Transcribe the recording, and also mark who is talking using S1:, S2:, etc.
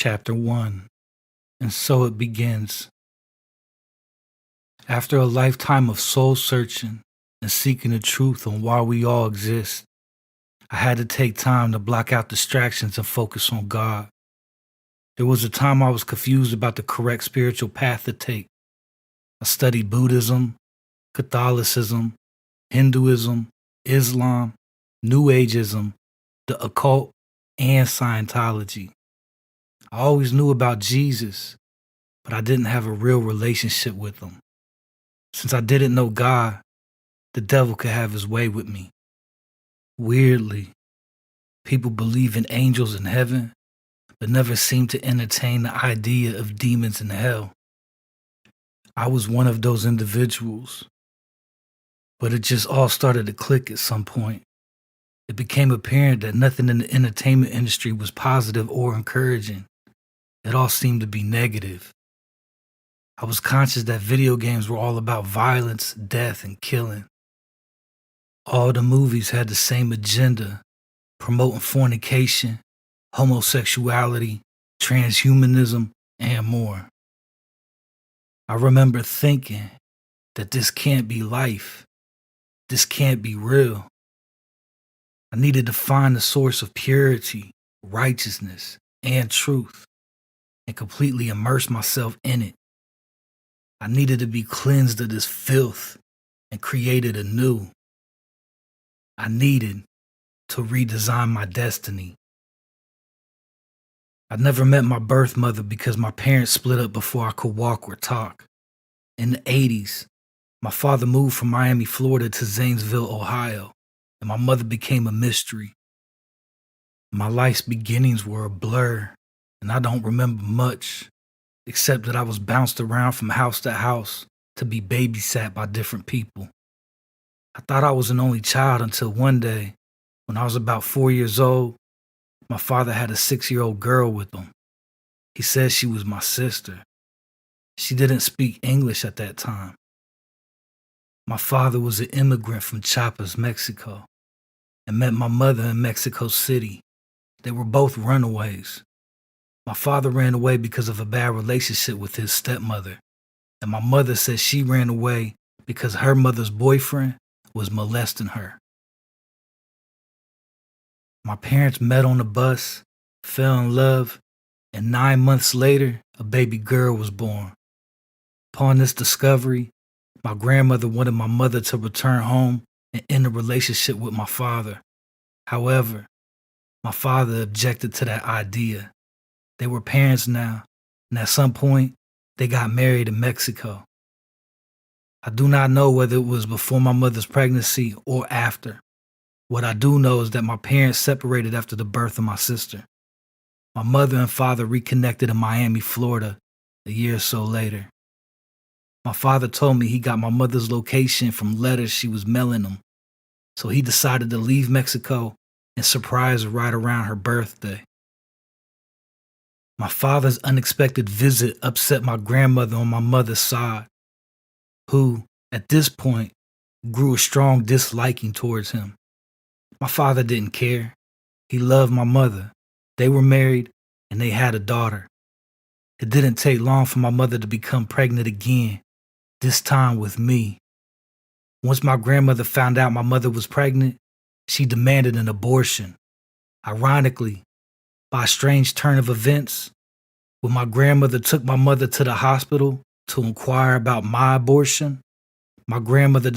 S1: Chapter 1. And so it begins. After a lifetime of soul searching and seeking the truth on why we all exist, I had to take time to block out distractions and focus on God. There was a time I was confused about the correct spiritual path to take. I studied Buddhism, Catholicism, Hinduism, Islam, New Ageism, the occult, and Scientology. I always knew about Jesus, but I didn't have a real relationship with him. Since I didn't know God, the devil could have his way with me. Weirdly, people believe in angels in heaven, but never seem to entertain the idea of demons in hell. I was one of those individuals, but it just all started to click at some point. It became apparent that nothing in the entertainment industry was positive or encouraging. It all seemed to be negative. I was conscious that video games were all about violence, death, and killing. All the movies had the same agenda, promoting fornication, homosexuality, transhumanism, and more. I remember thinking that this can't be life. This can't be real. I needed to find the source of purity, righteousness, and truth, and completely immerse myself in it. I needed to be cleansed of this filth and created anew. I needed to redesign my destiny. I never met my birth mother because my parents split up before I could walk or talk. In the 80s, my father moved from Miami, Florida to Zanesville, Ohio, and my mother became a mystery. My life's beginnings were a blur, and I don't remember much, except that I was bounced around from house to house to be babysat by different people. I thought I was an only child until one day, when I was about 4 years old, my father had a 6-year-old girl with him. He said she was my sister. She didn't speak English at that time. My father was an immigrant from Chiapas, Mexico, and met my mother in Mexico City. They were both runaways. My father ran away because of a bad relationship with his stepmother, and my mother said she ran away because her mother's boyfriend was molesting her. My parents met on the bus, fell in love, and 9 months later, a baby girl was born. Upon this discovery, my grandmother wanted my mother to return home and end a relationship with my father. However, my father objected to that idea. They were parents now, and at some point, they got married in Mexico. I do not know whether it was before my mother's pregnancy or after. What I do know is that my parents separated after the birth of my sister. My mother and father reconnected in Miami, Florida, a year or so later. My father told me he got my mother's location from letters she was mailing him, so he decided to leave Mexico and surprise her right around her birthday. My father's unexpected visit upset my grandmother on my mother's side, who, at this point, grew a strong disliking towards him. My father didn't care. He loved my mother. They were married, and they had a daughter. It didn't take long for my mother to become pregnant again, this time with me. Once my grandmother found out my mother was pregnant, she demanded an abortion. Ironically, by a strange turn of events, when my grandmother took my mother to the hospital to inquire about my abortion, my grandmother